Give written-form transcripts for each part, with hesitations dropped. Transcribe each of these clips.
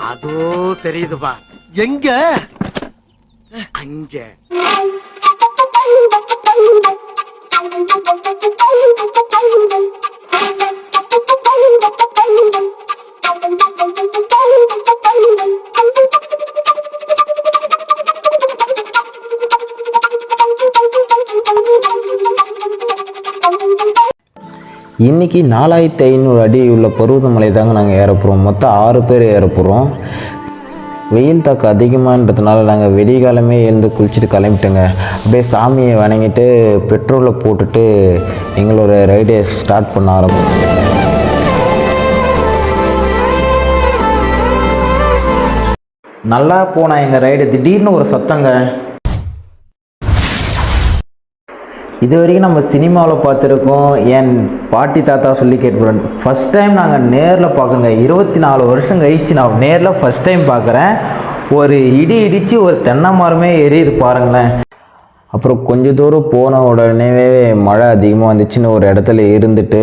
அதோ தெரியுதுப்பா. எங்க? அங்க. இன்றைக்கி 4500 அடி உள்ள பருவதமலை தாங்க நாங்கள் ஏறப்போகிறோம். மொத்தம் 6 பேர் ஏறப்போகிறோம். வெயில் தாக்கம் அதிகமாகன்றதுனால நாங்கள் வெடிகாலமே எழுந்து குளிச்சுட்டு கிளம்பிட்டோங்க. அப்படியே சாமியை வணங்கிட்டு பெட்ரோலை போட்டுட்டு எங்களோட ரைடை ஸ்டார்ட் பண்ண ஆரம்பிச்சோம். நல்லா போனால் எங்கள் ரைடு திடீர்னு ஒரு சத்தங்க. இது வரைக்கும் நம்ம சினிமாவில் பார்த்துருக்கோம், என் பாட்டி தாத்தா சொல்லி கேட்போம். ஃபஸ்ட் டைம் நாங்கள் நேரில் பார்க்குங்க. 24 வருஷம் கழிச்சு நான் நேரில் ஃபஸ்ட் டைம் பார்க்குறேன். ஒரு இடி இடித்து ஒரு தென்னை மரமே எரியுது பாருங்களேன். அப்புறம் கொஞ்சம் தூரம் போன உடனே மழை அதிகமாக வந்துச்சுன்னு ஒரு இடத்துல இருந்துட்டு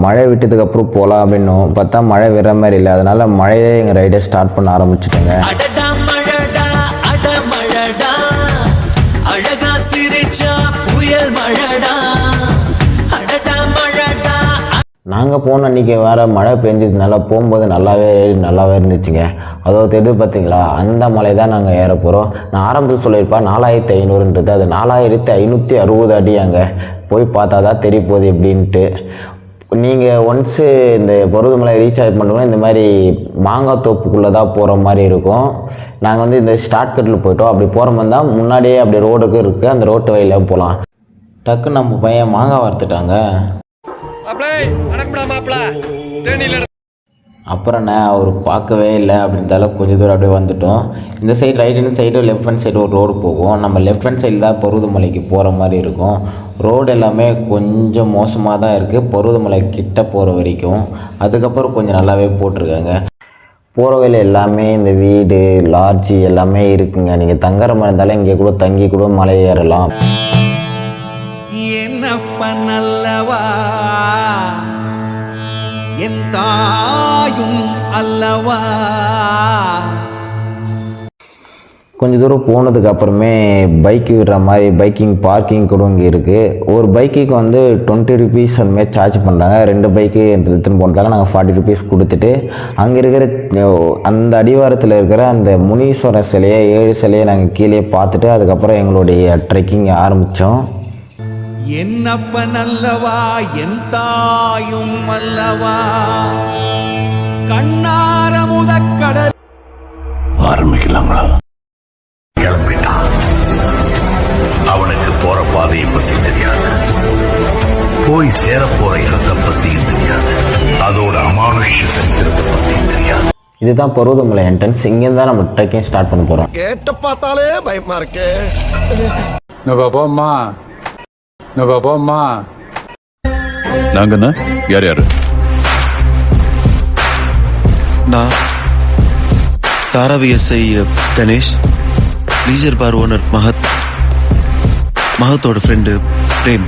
மழை விட்டதுக்கப்புறம் போகலாம் அப்படின்னும் பார்த்தா மழை விடுற மாதிரி இல்லை. அதனால் மழையே எங்கள் ரைடை ஸ்டார்ட் பண்ண ஆரம்பிச்சிட்டோங்க. நாங்கள் போன அன்றைக்கி வேறு மழை பெஞ்சதுனால போகும்போது நல்லாவே இருந்துச்சுங்க. அதாவது தெரியுது பார்த்தீங்களா, அந்த மலை தான் நாங்கள் ஏற போகிறோம். நான் ஆரம்பத்தில் சொல்லியிருப்பேன் 4500ன்றது, அது 4560 அடி. அங்கே போய் பார்த்தா தான் தெரிய போகுது எப்படின்ட்டு. நீங்கள் ஒன்ஸு இந்த பருவதமலை ரீச் ஆகி பண்ணுவோம், இந்த மாதிரி மாங்காய் தோப்புக்குள்ளே தான் போகிற மாதிரி இருக்கும். நாங்கள் வந்து இந்த ஷார்ட் கட்டில் போயிட்டோம். அப்படி போகிற மாதிரி தான் முன்னாடியே அப்படி ரோடுக்கு இருக்குது, அந்த ரோட்டு வழியில் போகலாம். டக்குன்னு நம்ம பையன் மாங்காய் வறுத்துட்டாங்க. அப்புறம் நான் அவர் பார்க்கவே இல்லை அப்படின்றதால கொஞ்சம் தூரம் அப்படியே வந்துட்டோம். இந்த side right hand side left hand side ஒரு ரோடு போகும். நம்ம லெஃப்ட் ஹேண்ட் சைடு தான் பருவதமலைக்கு போகிற மாதிரி இருக்கும். ரோடு எல்லாமே கொஞ்சம் மோசமாக தான் இருக்குது பருவதமலை கிட்ட போகிற வரைக்கும். அதுக்கப்புறம் கொஞ்சம் நல்லாவே போட்டிருக்காங்க. போகிற வழியில் எல்லாமே இந்த வீடு லாட்ஜி எல்லாமே இருக்குங்க. நீங்கள் தங்குற மாதிரி இருந்தாலும் இங்கே கூட தங்கி கூட மலை ஏறலாம். என்னப்ப நல்லவா என் தாயும் அல்லவா. கொஞ்சம் தூரம் போனதுக்கு அப்புறமே பைக்கு விடுற மாதிரி பைக்கிங் பார்க்கிங் கூட இங்கே இருக்குது. ஒரு பைக்குக்கு வந்து 20 ருபீஸ் அதுமாதிரி சார்ஜ் பண்ணுறாங்க. 2 பைக்கு எடுத்துன்னு போனதால நாங்கள் 40 ருபீஸ் கொடுத்துட்டு அங்கே இருக்கிற அந்த அடிவாரத்தில் இருக்கிற அந்த முனீஸ்வரர் சிலையை 7 சிலையை நாங்கள் கீழே பார்த்துட்டு அதுக்கப்புறம் எங்களுடைய ட்ரெக்கிங் ஆரம்பித்தோம். என்னப்ப நல்லவா என் தாயும் அல்லவா கண்ணார முதக்கடல். ஆரம்பிக்கலாங்களா? கிளம்பிட்டான். அவனுக்கு போற பாதையை பத்தி தெரியாது, போய் சேரப்போற இடத்தை பத்தியும் தெரியாது, அதோட அமானுஷ்ய சரித்திரத்தை பத்தியும் தெரியாது. இதுதான் பருவதமலை என்ட்ரன்ஸ். இங்கேருந்து தான் நம்ம ட்ரெக்கிங் ஸ்டார்ட் பண்ண போகிறோம். கேட்ட பார்த்தாலே பயமா இருக்கு. நாங்கண்ணா யார் யாரு? நான் தாராவி எஸ்ஐ கணேஷ், லீஜர் பார் ஓனர் மகத்தோட ஃப்ரெண்டு பிரேம்.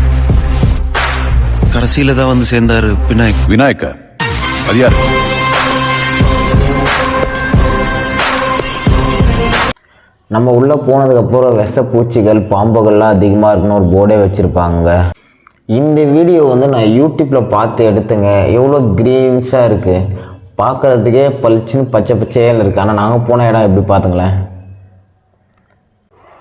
கடைசியில தான் வந்து சேர்ந்தாரு விநாயக்க. அது யாரு? நம்ம உள்ளே போனதுக்கப்புறம் விஷ பூச்சிகள் பாம்புகள்லாம் அதிகமாக இருக்குன்னு ஒரு போர்டே வச்சுருப்பாங்க. இந்த வீடியோ வந்து நான் யூடியூப்பில் பார்த்து எடுத்துங்க. எவ்வளோ க்ரீன்ஸாக இருக்குது, பார்க்குறதுக்கே பளிச்சுன்னு பச்சை பச்சையாக இருக்குது. ஆனால் நாங்கள் போன இடம் எப்படி பார்த்துங்களேன்,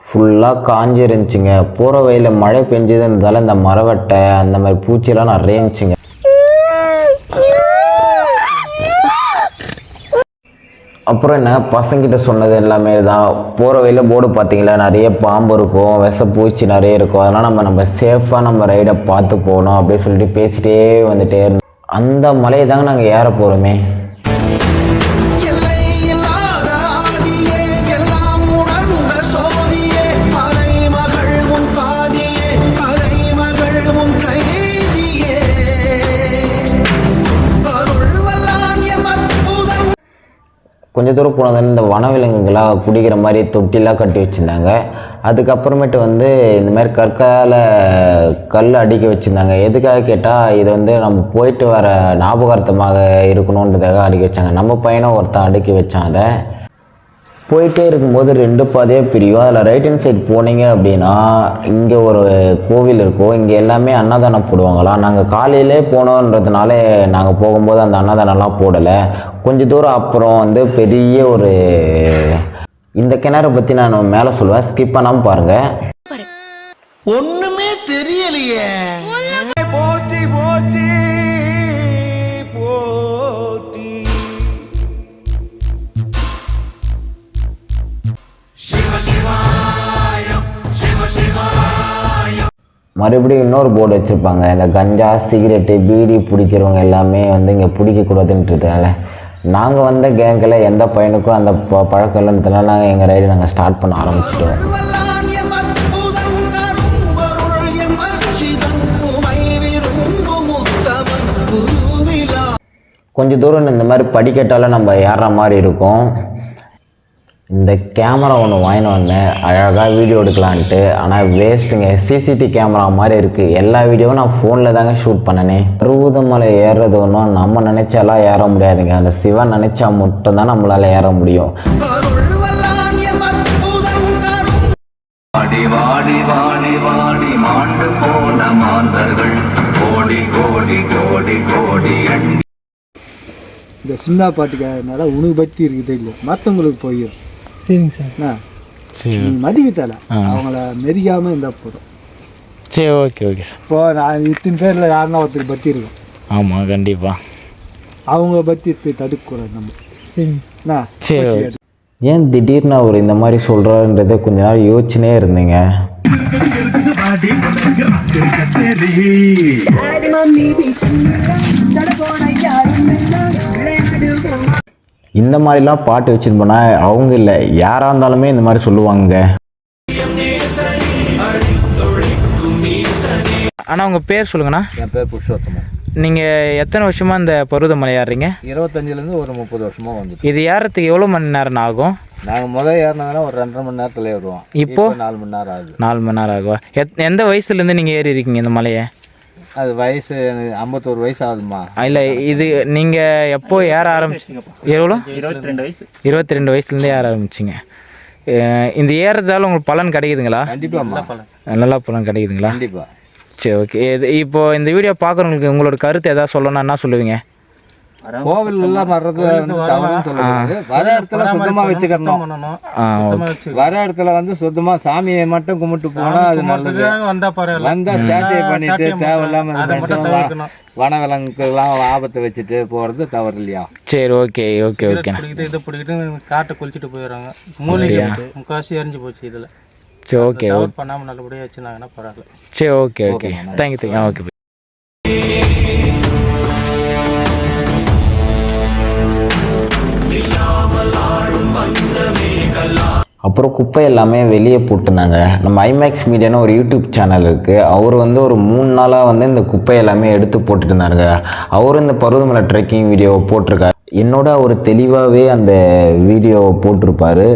ஃபுல்லாக காஞ்சி இருந்துச்சுங்க. போகிற வழியில் மழை பெஞ்சதுன்றதால இந்த மரவட்டை அந்த மாதிரி பூச்சியெல்லாம் நிறைய இருந்துச்சுங்க. அப்புறம் என்ன பசங்கிட்ட சொன்னது எல்லாமே தான். போகிற வழியில் போர்டு பார்த்தீங்களா, நிறைய பாம்பு இருக்கும், விஷப்பூச்சி நிறைய இருக்கும். அதனால் நம்ம சேஃபாக நம்ம ரைடை பார்த்து போகணும் அப்படின்னு சொல்லிட்டு பேசிகிட்டே வந்துட்டே இருந்தோம். அந்த மலையை தாங்க நாங்கள் ஏற போகிறோமே. கொஞ்சம் தூரம் போனதுன்னு இந்த வனவிலங்குகளாக குடிக்கிற மாதிரி தொட்டிலாம் கட்டி வச்சுருந்தாங்க. அதுக்கப்புறமேட்டு வந்து இந்த மாதிரி கல் அடுக்கி வச்சுருந்தாங்க. எதுக்காக கேட்டால் இது வந்து நம்ம போயிட்டு வர ஞாபகார்த்தமாக இருக்கணுன்றதுக்காக அடுக்கி வச்சாங்க. நம்ம பையனும் ஒருத்தன் அடுக்கி வச்சான். அதை போயிட்டே இருக்கும்போது 2 பாதையாக பிரியும். அதில் ரைட் ஹேண்ட் சைடு போனீங்க அப்படின்னா இங்கே ஒரு கோவில் இருக்கும். இங்கே எல்லாமே அன்னதானம் போடுவாங்களாம். நாங்கள் காலையிலே போனோன்றதுனால நாங்கள் போகும்போது அந்த அன்னதானம்லாம் போடலை. கொஞ்சம் தூரம் அப்புறம் வந்து பெரிய ஒரு இந்த கிணறை பற்றி நான் மேலே சொல்லுவேன், ஸ்கிப் பண்ணாமல் பாருங்கள். ஒண்ணுமே தெரியலையே. போற்றி போற்றி போற்றி மறுபடியும் இன்னொரு போர்டு வச்சுருப்பாங்க. இந்த கஞ்சா சிகரெட்டு பீடி பிடிக்கிறவங்க எல்லாமே வந்து இங்கே பிடிக்கக்கூடாதுன்றதுனால நாங்கள் வந்த கேங்கில் எந்த பையனுக்கும் அந்த பழக்கம் இல்லைன்றதுனால நாங்கள் எங்கள் ரைடு நாங்கள் ஸ்டார்ட் பண்ண ஆரம்பிச்சிட்டோம். கொஞ்சம் தூரம் இந்த மாதிரி படிக்கட்டால் நம்ம ஏறுற மாதிரி இருக்கும். இந்த கேமரா ஒன்று வாங்கிட்டு வந்தேன் அழகாக வீடியோ எடுக்கலான்ட்டு. ஆனால் வேஸ்ட்டுங்க, சிசிடிவி கேமரா மாதிரி இருக்குது. எல்லா வீடியோவும் நான் ஃபோனில் தாங்க ஷூட் பண்ணனே. பருவதமலை ஏறுறது ஒன்றும் நம்ம நினச்சாலாம் ஏற முடியாதுங்க. அந்த சிவன் நினச்சா மட்டும்தான் நம்மளால் ஏற முடியும். வாடி வாடி வாடி வாடி மாண்டு போன மாந்தர்கள் கோடி கோடி கோடி கோடி இந்த சினிமா பாட்டுக்காரனால உனக்கு பக்தி இருக்குது இல்லை, மற்றவங்களுக்கு போயிடும். சரிங்க சார். நீ மதிக்கத்தால அவங்கள மெரிக்காமல் இருந்தால் போதும். சரி, ஓகே ஓகே சார். இப்போ நான் இத்தனை பேரில் யாருன்னா ஒருத்தர் பக்தி இருக்கும். ஆமாம், கண்டிப்பாக அவங்க பக்தி தடுக்கக்கூடாது நம்ம. சரிங்கண்ணா. சரி. ஏன் திடீர்னு அவர் இந்த மாதிரி சொல்கிறாருன்றதை கொஞ்ச நாள் யோசிச்சுனே இருந்தீங்க. இந்த மாதிரிலாம் பாட்டு வச்சுட்டு போனால் அவங்க இல்லை யாராக இருந்தாலுமே இந்த மாதிரி சொல்லுவாங்க. ஆனால் உங்கள் பேர் சொல்லுங்கண்ணா. என் பேர் புருஷோத்தமன். நீங்கள் எத்தனை வருஷமாக இந்த பருவதமலை ஏறுறீங்க? 25லேருந்து ஒரு 30 வருஷமாக வந்து. இது ஏறத்துக்கு எவ்வளோ மணி நேரம் ஆகும்? நாங்கள் முதல் ஏறினாங்கன்னா ஒரு 2.5 மணி நேரத்தில் ஏறுவோம். இப்போ 4 மணி நேரம் ஆகுது. 4 மணி நேரம் ஆகும். எந்த வயசுலேருந்து நீங்கள் ஏறி இருக்கீங்க இந்த மலையை? அது வயசு 51 வயசு ஆகுதுமா. இல்லை, இது நீங்கள் எப்போ ஏற ஆரம்பிச்சிங்க? எவ்வளோ? 22 வயசுலேருந்தே ஏற ஆரம்பிச்சிங்க. இந்த ஏறதால உங்களுக்கு பலன் கிடைக்குதுங்களா? கண்டிப்பாக நல்லா பலன் கிடைக்குதுங்களா? கண்டிப்பாக. சரி, ஓகே. இப்போது இந்த வீடியோ பார்க்குறவங்களுக்கு உங்களோட கருத்து எதாவது சொல்லணும்னா என்ன சொல்லுவீங்க? கோவில் எல்லாம் வர்றது வந்து தவறுன்னு சொல்லுவாங்க. வர இடத்துல சுத்தமாக வச்சுக்கணும். வர இடத்துல வந்து சுத்தமாக சாமியை மட்டும் கும்பிட்டு போனால் அது நல்லது. வந்தால் சேட்டையை பண்ணிட்டு தேவையில்லாமல் வனவிலங்குக்கெல்லாம் ஆபத்தை வச்சுட்டு போகிறது தவறு இல்லையா? சரி, ஓகே ஓகே ஓகே. இது பிடிக்கிட்டு காட்டை குளிச்சுட்டு போயிடுறாங்க. மூலிகை முக்காசி எரிஞ்சு போச்சு இதில். சரி, ஓகே ஓகே. பண்ணாமல் நல்லபடியாக வச்சுருந்தாங்கன்னா பரவாயில்ல. சரி, ஓகே ஓகே. தேங்க்யூ. ஓகே. அப்புறம் குப்பை எல்லாமே வெளியே போட்டுருந்தாங்க. நம்ம ஐமேக்ஸ் மீடியான்னு ஒரு யூடியூப் சேனல் இருக்குது. அவர் வந்து ஒரு 3 நாளாக வந்து இந்த குப்பை எல்லாமே எடுத்து போட்டுட்டு இருந்தாருங்க. அவரும் இந்த பருவதமலை ட்ரெக்கிங் வீடியோவை போட்டிருக்காரு. என்னோட அவர் தெளிவாகவே அந்த வீடியோவை போட்டிருப்பார்.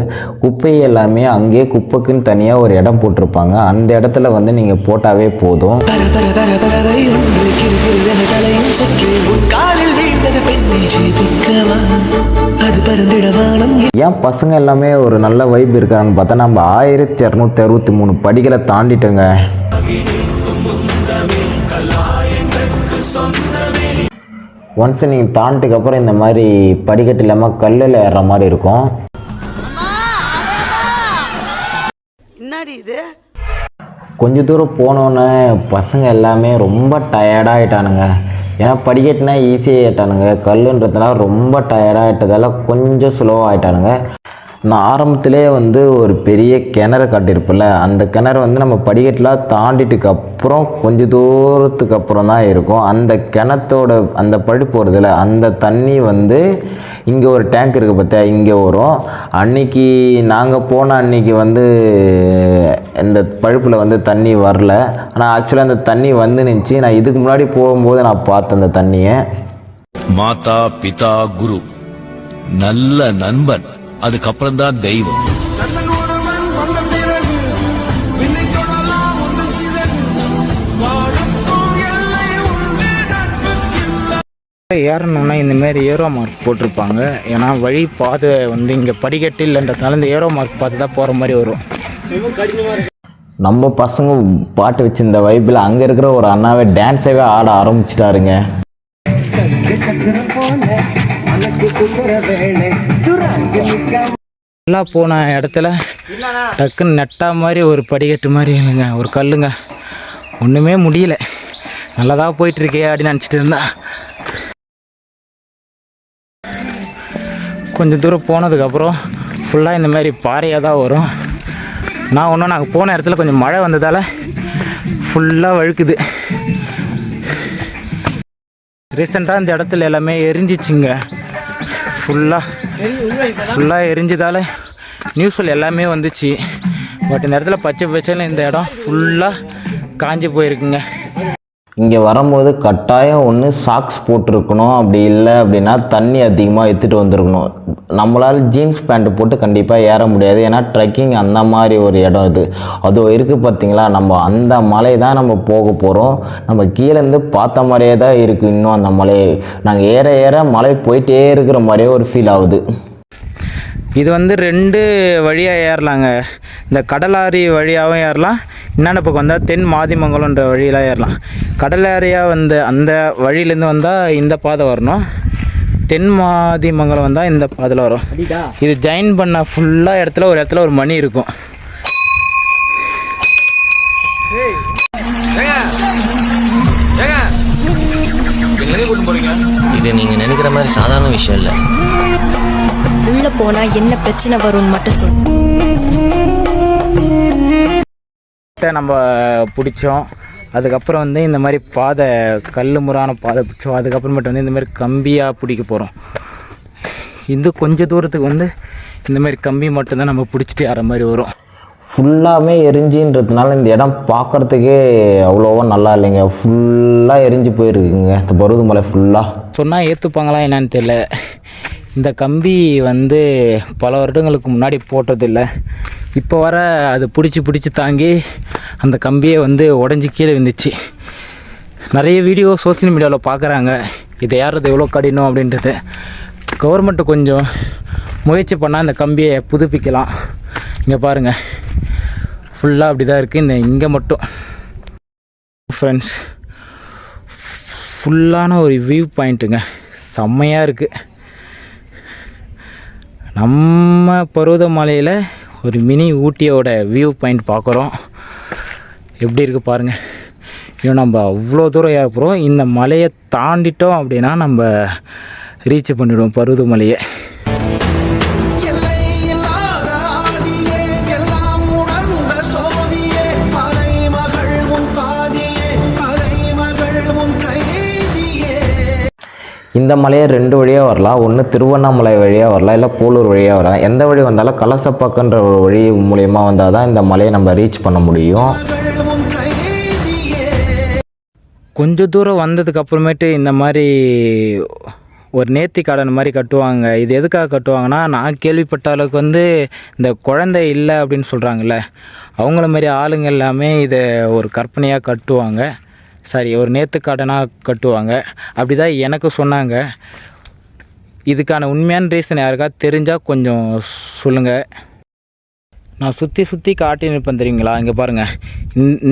குப்பை எல்லாமே அங்கேயே குப்பைக்குன்னு தனியாக ஒரு இடம் போட்டிருப்பாங்க. அந்த இடத்துல வந்து நீங்கள் போட்டாவே போதும். ஏன் பசங்க எல்லாமே ஒரு நல்ல வைப் இருக்காங்கன்னு பார்த்தா நம்ம 1263 படிகளை தாண்டிட்டோங்க. ஒன்ஸ் நீங்கள் தாண்டிட்டுக்கு அப்புறம் இந்த மாதிரி படிக்கட்டு இல்லாமல் கல்லில் ஏறுற மாதிரி இருக்கும். கொஞ்சம் தூரம் போனோன்னே பசங்க எல்லாமே ரொம்ப டயர்டாகிட்டானுங்க. ஏன்னா படிக்கட்டுனா ஈஸியாக ஏட்டானுங்க, கல்லுன்றதுனால ரொம்ப டயர்டாகிட்டதால கொஞ்சம் ஸ்லோவாக ஆகிட்டானுங்க. நான் ஆரம்பத்திலே வந்து ஒரு பெரிய கிணறு காட்டியிருப்பில்ல, அந்த கிணறு வந்து நம்ம படிக்கட்டெலாம் தாண்டிட்டுக்கு அப்புறம் கொஞ்சம் தூரத்துக்கு அப்புறம் தான் இருக்கும். அந்த கிணத்தோட அந்த பழுப்பு வருதுல, அந்த தண்ணி வந்து இங்கே ஒரு டேங்க் இருக்குது பார்த்தியா, இங்கே வரும். அன்றைக்கி நாங்கள் போன அன்றைக்கி வந்து இந்த பழுப்பில் வந்து தண்ணி வரல. ஆனால் ஆக்சுவலாக அந்த தண்ணி வந்து நினச்சி நான் இதுக்கு முன்னாடி போகும்போது நான் பார்த்தேன் அந்த தண்ணியை. மாதா பிதா குரு நல்ல நண்பன், அதுக்கப்புறம் தான் தெய்வம். நண்பன் ஒருவன் வந்த பிறகு விண்ணை தொடலாம் உங்கள் சிறகு வாழுக்கும் எல்லை உண்டு நட்புக்கில்லை. ஏறணுன்னா இந்தமாரி ஏரோ மார்க் போட்டிருப்பாங்க. ஏன்னா வழி பாதை வந்து இங்கே படிக்கட்டு இல்லைன்றதுனால இந்த ஏரோ மார்க் பார்த்து தான் போகிற மாதிரி வரும். நம்ம பசங்க பாட்டு வச்சிருந்த வைப்பில் அங்கே இருக்கிற ஒரு அண்ணாவே டான்ஸாகவே ஆட ஆரம்பிச்சிட்டாருங்க. நல்லா போன இடத்துல டக்குன்னு நெட்டா மாதிரி ஒரு படிக்கட்டு மாதிரி இல்லைங்க, ஒரு கல்லுங்க. ஒன்றுமே முடியல, நல்லதாக போயிட்டுருக்கே அப்படின்னு நினச்சிட்டு இருந்தா. கொஞ்சம் தூரம் போனதுக்கப்புறம் ஃபுல்லாக இந்த மாதிரி பாறையாக தான் வரும். நாங்கள் போன இடத்துல கொஞ்சம் மழை வந்ததால் ஃபுல்லாக வழுக்குது. ரீசெண்டாக இந்த இடத்துல எல்லாமே எரிஞ்சிச்சுங்க. ஃபுல்லாக எரிஞ்சதால் நியூஸில் எல்லாமே வந்துச்சு. பட் இந்த இடத்துல பச்சை பச்சைன்னு இந்த இடம் ஃபுல்லாக காஞ்சி போயிருக்குங்க. இங்கே வரும்போது கட்டாயம் ஒன்று சாக்ஸ் போட்டிருக்கணும், அப்படி இல்லை அப்படின்னா தண்ணி அதிகமாக எடுத்துகிட்டு வந்திருக்கணும். நம்மளால் ஜீன்ஸ் பேண்ட்டு போட்டு கண்டிப்பாக ஏற முடியாது, ஏன்னா ட்ரெக்கிங் அந்த மாதிரி ஒரு இடம் இது. அது இருக்குது பார்த்தீங்களா, நம்ம அந்த மலை தான் நம்ம போக போகிறோம். நம்ம கீழேருந்து பார்த்த மாதிரியே தான் இருக்குது. இன்னும் அந்த மலை நாங்கள் ஏற ஏற மலை போயிட்டே இருக்கிற மாதிரியே ஒரு ஃபீல் ஆகுது. இது வந்து 2 வழியாக ஏறலாங்க. இந்த கடலாரி வழியாகவும் ஏறலாம், என்னென்ன பக்கம் வந்தால் தென் மாதிமங்கலம்ன்ற வழியெலாம் ஏறலாம். கடலாரியாக வந்து அந்த வழியிலேருந்து வந்தால் இந்த பாதை வரணும், தென் மாதிமங்கலம் வந்தால் இந்த பாதையில் வரும். இது ஜாயின் பண்ண ஃபுல்லாக இடத்துல ஒரு மணி இருக்கும். இது நீங்கள் நினைக்கிற மாதிரி சாதாரண விஷயம் இல்லை. உள்ள போனா என்ன பிரச்சனை வரும்னு மட்டும் சொல்லு. நம்ம பிடிச்சோம், அதுக்கப்புறம் வந்து இந்த மாதிரி பாதை கல் முறான பாதை பிடிச்சோம். அதுக்கப்புறமேட்டு வந்து இந்த மாதிரி கம்பியாக பிடிக்க போகிறோம். இந்த கொஞ்சம் தூரத்துக்கு வந்து இந்த மாதிரி கம்பி மட்டும்தான் நம்ம பிடிச்சிட்டு ஏற மாதிரி வரும். ஃபுல்லாகவே எரிஞ்சின்றதுனால இந்த இடம் பார்க்குறதுக்கே அவ்வளோவா நல்லா இல்லைங்க. ஃபுல்லாக எரிஞ்சு போயிருக்குங்க இந்த பருவதமலை ஃபுல்லாக. சொன்னால் ஏற்றுப்பாங்களா என்னன்னு தெரியல. இந்த கம்பி வந்து பல வருடங்களுக்கு முன்னாடி போட்டதில்லை. இப்போ வர அது பிடிச்சி தாங்கி அந்த கம்பியை வந்து உடஞ்சி கீழே விழுந்துச்சு. நிறைய வீடியோ சோசியல் மீடியாவில் பார்க்குறாங்க, இதை ஏறுறது எவ்வளோ கடினம் அப்படின்றது. கவர்மெண்ட்டு கொஞ்சம் முயற்சி பண்ணால் இந்த கம்பியை புதுப்பிக்கலாம். இங்கே பாருங்கள், ஃபுல்லாக அப்படி தான் இருக்குது. இங்கே மட்டும் ஃப்ரெண்ட்ஸ் ஃபுல்லான ஒரு வியூ பாயிண்ட்டுங்க, செம்மையாக இருக்குது. நம்ம பருவதமலையில் ஒரு மினி ஊட்டியோட வியூ பாயிண்ட் பார்க்குறோம். எப்படி இருக்குது பாருங்கள். இன்னும் நம்ம அவ்வளோ தூரம் ஏற போகிறோம். இந்த மலையை தாண்டிட்டோம் அப்படின்னா நம்ம ரீச் பண்ணிவிடுவோம் பருவதமலையை. இந்த மலையை 2 வழியாக வரலாம். ஒன்று திருவண்ணாமலை வழியாக வரலாம், இல்லை போலூர் வழியாக வரலாம். எந்த வழி வந்தாலும் கலசப்பாக்கன்ற ஒரு வழி மூலயமா வந்தால் தான் இந்த மலையை நம்ம ரீச் பண்ண முடியும். கொஞ்சம் தூரம் வந்ததுக்கு அப்புறமேட்டு இந்த மாதிரி ஒரு நேர்த்தி கடன் மாதிரி கட்டுவாங்க. இது எதுக்காக கட்டுவாங்கன்னா, நான் கேள்விப்பட்ட அளவுக்கு வந்து இந்த குழந்தை இல்லை அப்படின்னு சொல்கிறாங்கல்ல, அவங்கள மாதிரி ஆளுங்க எல்லாமே இதை ஒரு கற்பனையாக கட்டுவாங்க. ஒரு நேர்த்திக்கடனாக கட்டுவாங்க. அப்படி தான் எனக்கு சொன்னாங்க. இதுக்கான உண்மையான ரீசன் யாருக்காவது தெரிஞ்சால் கொஞ்சம் சொல்லுங்கள். நான் சுற்றி காட்டி நிற்பேன் தெரியுங்களா. இங்கே பாருங்கள்,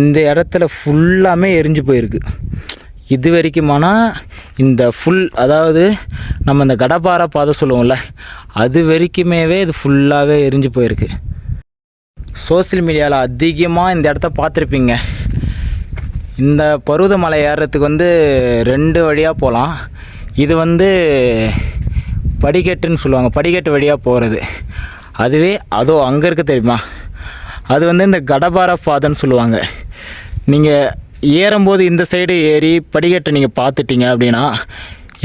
இந்த இடத்துல ஃபுல்லாமே எரிஞ்சு போயிருக்கு. இது வரைக்குமானா இந்த ஃபுல், அதாவது நம்ம இந்த கடப்பாறை பாதை சொல்லுவோம்ல, அது வரைக்குமே இது ஃபுல்லாகவே எரிஞ்சு போயிருக்கு. சோசியல் மீடியாவில் அதிகமாக இந்த இடத்த பார்த்துருப்பீங்க. இந்த பருவதமலை ஏறுறதுக்கு வந்து 2 வழியாக போகலாம். இது வந்து படிக்கட்டுன்னு சொல்லுவாங்க, படிக்கட்டு வழியாக போகிறது. அதுவே அங்கே இருக்க தெரியுமா, அது வந்து இந்த கடபார பாதைன்னு சொல்லுவாங்க. நீங்கள் ஏறும்போது இந்த சைடு ஏறி படிக்கட்டை நீங்கள் பார்த்துட்டீங்க அப்படின்னா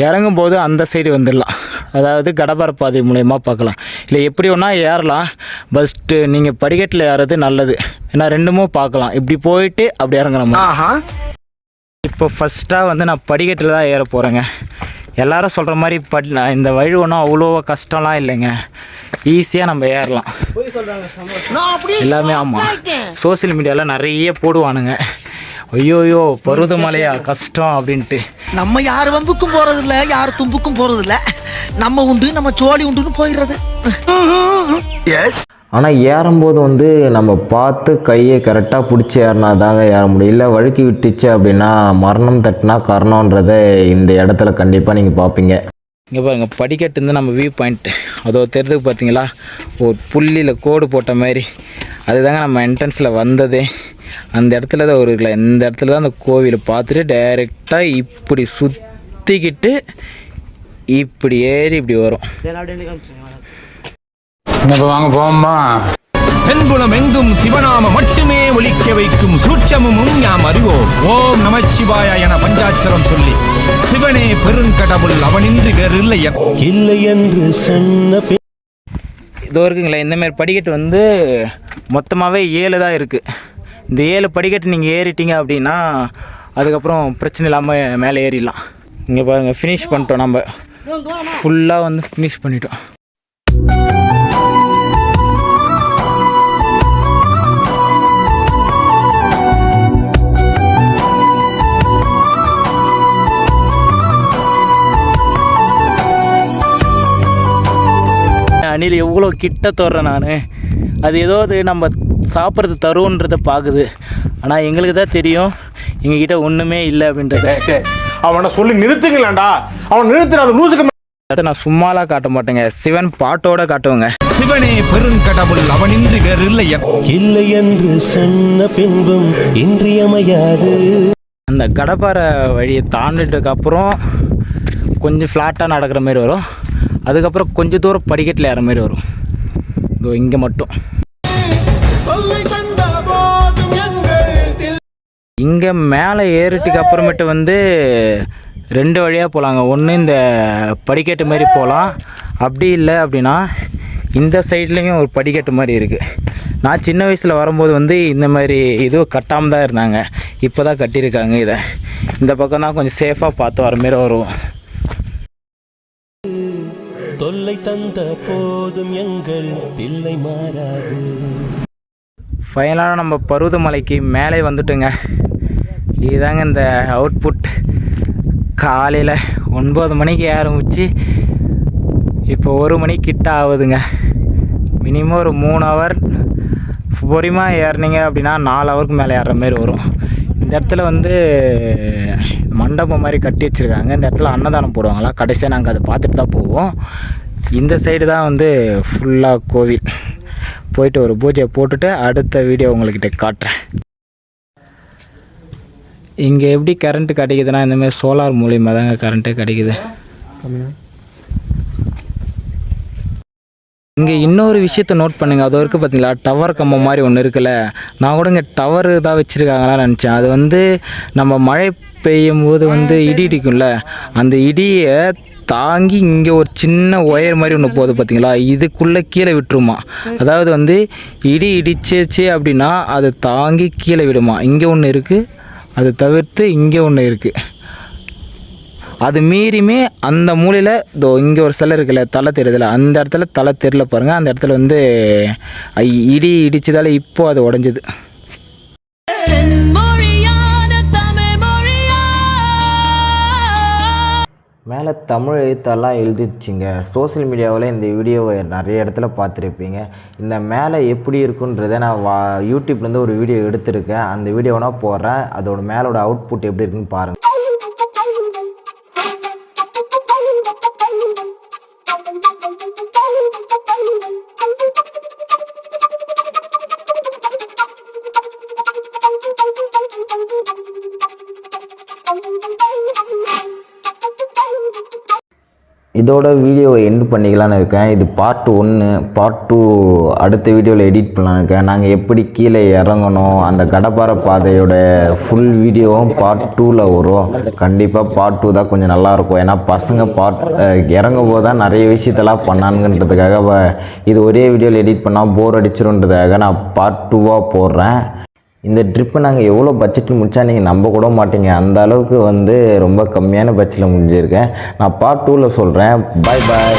இறங்கும்போது அந்த சைடு வந்துடலாம். அதாவது கடபார பாதை மூலயமா பார்க்கலாம். இல்லை எப்படி ஒன்றா ஏறலாம், பஸ்ட்டு நீங்கள் படிக்கட்டில் ஏறது நல்லது. ஏன்னா 2மும் பார்க்கலாம். இப்படி போயிட்டு அப்படி இறங்குறோமா. இப்போ ஃபஸ்ட்டாக வந்து நான் படிக்கட்டில் தான் ஏற போகிறேங்க. எல்லாரும் சொல்கிற மாதிரி இந்த வழி ஒன்றும் அவ்வளோ கஷ்டம்லாம் இல்லைங்க, ஈஸியாக நம்ம ஏறலாம். எல்லாமே ஆமாம், சோசியல் மீடியாவில் நிறைய போடுவானுங்க, ஐயோயோ பருவதமலையா கஷ்டம் அப்படின்ட்டு. நம்ம யார் வம்புக்கும் போறதில்ல, யார் தும்புக்கும் போறதில்ல, நம்ம உண்டு நம்ம சோழி உண்டுன்னு போயிடுறது. ஆனால் ஏறும்போது வந்து நம்ம பார்த்து கையை கரெக்டாக பிடிச்சி ஏறினா தாங்க ஏற முடியும். இல்லை வழுக்கி விட்டுச்சு அப்படின்னா மரணம் தட்டினா கரணன்றதை இந்த இடத்துல கண்டிப்பாக நீங்கள் பார்ப்பீங்க. இங்கே பாருங்கள், படிக்கட்டு இருந்து நம்ம வியூ பாயிண்ட் அதோ தெரிஞ்சுக்கு பார்த்தீங்களா, ஒரு புள்ளியில் கோடு போட்ட மாதிரி, அதுதாங்க நம்ம என்ட்ரன்ஸில் வந்ததே. அந்த இடத்துல தான் ஒரு இந்த இடத்துல தான் அந்த கோவிலை பார்த்துட்டு டைரெக்டாக இப்படி சுற்றிக்கிட்டு இப்படி ஏறி இப்படி வரும். வாங்க போமா. தென்புலம் எங்கும் சிவநாம மட்டுமே ஒலிக்க வைக்கும் சூட்சமும் யாம் அறிவோம். ஓம் நமச்சிவாய என பஞ்சாட்சரம் சொல்லி சிவனே பெருங்கடவுள் அவனின்றி வேறு இல்லை என்று சொன்ன. இதோ இருக்குங்களே, இந்தமாரி படிக்கட்டு வந்து மொத்தமாகவே 7 தான் இருக்குது. இந்த 7 படிக்கட்டு நீங்கள் ஏறிட்டீங்க அப்படின்னா அதுக்கப்புறம் பிரச்சனை இல்லாமல் மேலே ஏறிடலாம். இங்கே பாருங்கள், ஃபினிஷ் பண்ணிட்டோம், நம்ம ஃபுல்லாக வந்து ஃபினிஷ் பண்ணிட்டோம். அணில் எவ்வளோ கிட்ட தோறேன் நான், அது ஏதோ நம்ம சாப்பிட்றது தருன்றதை பார்க்குது, ஆனால் எங்களுக்கு தான் தெரியும் எங்ககிட்ட ஒன்றுமே இல்லை அப்படின்றத. அவனை சொல்லி நிறுத்துங்களேன்டா, அவன் நிறுத்துறாது லூசுக்கு. அதை நான் சும்மாலாம் காட்ட மாட்டேங்க, சிவன் பாட்டோட காட்டுவேங்க. சிவனே பெருங்கடவுள் அவனின்றி வேறு இல்லை என்று சொன்ன பின்பும் இன்றியமையாது. அந்த கடப்பாறை வழியை தாண்டிட்டதுக்கப்புறம் கொஞ்சம் ஃப்ளாட்டாக நடக்கிற மாதிரி வரும், அதுக்கப்புறம் கொஞ்சம் தூரம் படிக்கட்டில் ஏற மாதிரி வரும். இதோ இங்கே மட்டும் இங்கே மேலே ஏறிட்டுக்கு அப்புறமேட்டு வந்து 2 வழியாக போகலாங்க. ஒன்று இந்த படிக்கட்டு மாதிரி போகலாம், அப்படி இல்லை அப்படின்னா இந்த சைட்லேயும் ஒரு படிக்கட்டு மாதிரி இருக்குது. நான் சின்ன வயசில் வரும்போது வந்து இந்த மாதிரி இதுவும் கட்டாமல் தான் இருந்தாங்க, இப்போ தான் கட்டியிருக்காங்க. இதை இந்த பக்கம் தான் கொஞ்சம் சேஃபாக பார்த்து வர மாரி வரும். தொல்லை தந்த போதும் எங்கள் தில்லை மாறாது. ஃபைனலாக நம்ம பருவதமலைக்கு மேலே வந்துட்டுங்க. இதுதாங்க இந்த அவுட்புட். காலையில் 9 மணிக்கு ஆரம்பிச்சு இப்போ 1 மணிக்கு கிட்ட ஆகுதுங்க. மினிமம் ஒரு 3 ஹவர் பொறுமையாக ஏறினீங்க அப்படின்னா 4 ஹவருக்கு மேலே ஏறுற மாதிரி வரும். இந்த இடத்துல வந்து மண்டபம் மாதிரி கட்டி வச்சுருக்காங்க. இந்த இடத்துல அன்னதானம் போடுவாங்களா, கடைசியாக நாங்கள் அதை பார்த்துட்டு தான் போவோம். இந்த சைடு தான் வந்து ஃபுல்லாக கோவில். போயிட்டு ஒரு பூஜையை போட்டுட்டு அடுத்த வீடியோ உங்கள்கிட்ட காட்டுறேன். இங்கே எப்படி கரண்ட்டு கிடைக்குதுன்னா இந்தமாதிரி சோலார் மூலியமாக தாங்க கரண்ட்டு கிடைக்குது. இங்கே இன்னொரு விஷயத்த நோட் பண்ணுங்கள், அது இருக்குது பார்த்தீங்களா, டவர் கம்பம் மாதிரி ஒன்று இருக்குல்ல. நான் கூட இங்கே டவரு தான் வச்சுருக்காங்களான்னு நினச்சேன். அது வந்து நம்ம மழை பெய்யும் போது வந்து இடி இடிக்கும்ல, அந்த இடியை தாங்கி இங்கே ஒரு சின்ன ஒயர் மாதிரி ஒன்று போகுது பார்த்தீங்களா, இதுக்குள்ளே கீழே விட்டுருமா. அதாவது வந்து இடி இடிச்சிச்சு அப்படின்னா அது தாங்கி கீழே விடுமா. இங்கே ஒன்று இருக்குது, அது தவிர்த்து இங்கே ஒன்று இருக்குது. அது மீறியுமே அந்த மூலையில் இதோ இங்கே ஒரு சிலை இருக்குல்ல, தலை தெரியுதுல, அந்த இடத்துல தலை தெரியல பாருங்கள். அந்த இடத்துல வந்து இடி இடிச்சதால் இப்போ அது உடஞ்சிது. மேலே தமிழ் எழுத்தெல்லாம் எழுதிடுச்சிங்க. சோசியல் மீடியாவில் இந்த வீடியோவை நிறைய இடத்துல பார்த்துருப்பீங்க. இந்த மேலே எப்படி இருக்குன்றதை நான் யூடியூப்லேருந்து ஒரு வீடியோ எடுத்திருக்கேன். அந்த வீடியோனா போடுறேன், அதோட மேலோட அவுட்புட் எப்படி இருக்குன்னு பாருங்கள். இதோட வீடியோவை எண்ட் பண்ணிக்கலான்னு இருக்கேன். இது பார்ட் 1. பார்ட் 2 அடுத்த வீடியோவில் எடிட் பண்ணலான்னு இருக்கேன். நாங்கள் எப்படி கீழே இறங்கணும், அந்த கடப்பாறை பாதையோட ஃபுல் வீடியோவும் பார்ட் 2ல் வரும். கண்டிப்பாக பார்ட் 2 தான் கொஞ்சம் நல்லாயிருக்கும். ஏன்னா பசங்க இறங்கும் போது தான் நிறைய விஷயத்தெல்லாம் பண்ணானுங்கன்றதுக்காக இது ஒரே வீடியோவில் எடிட் பண்ணால் போர் அடிச்சிருன்றதுக்காக நான் பார்ட் 2வாக போடுறேன். இந்த ட்ரிப்பை நாங்கள் எவ்வளோ பட்ஜெட்டில் முடித்தா நீங்கள் நம்ப கூட மாட்டீங்க. அந்த அளவுக்கு வந்து ரொம்ப கம்மியான பட்ஜெட்டில் முடிஞ்சிருக்கேன். நான் பார்ட் 2ல் சொல்கிறேன். பாய் பாய்.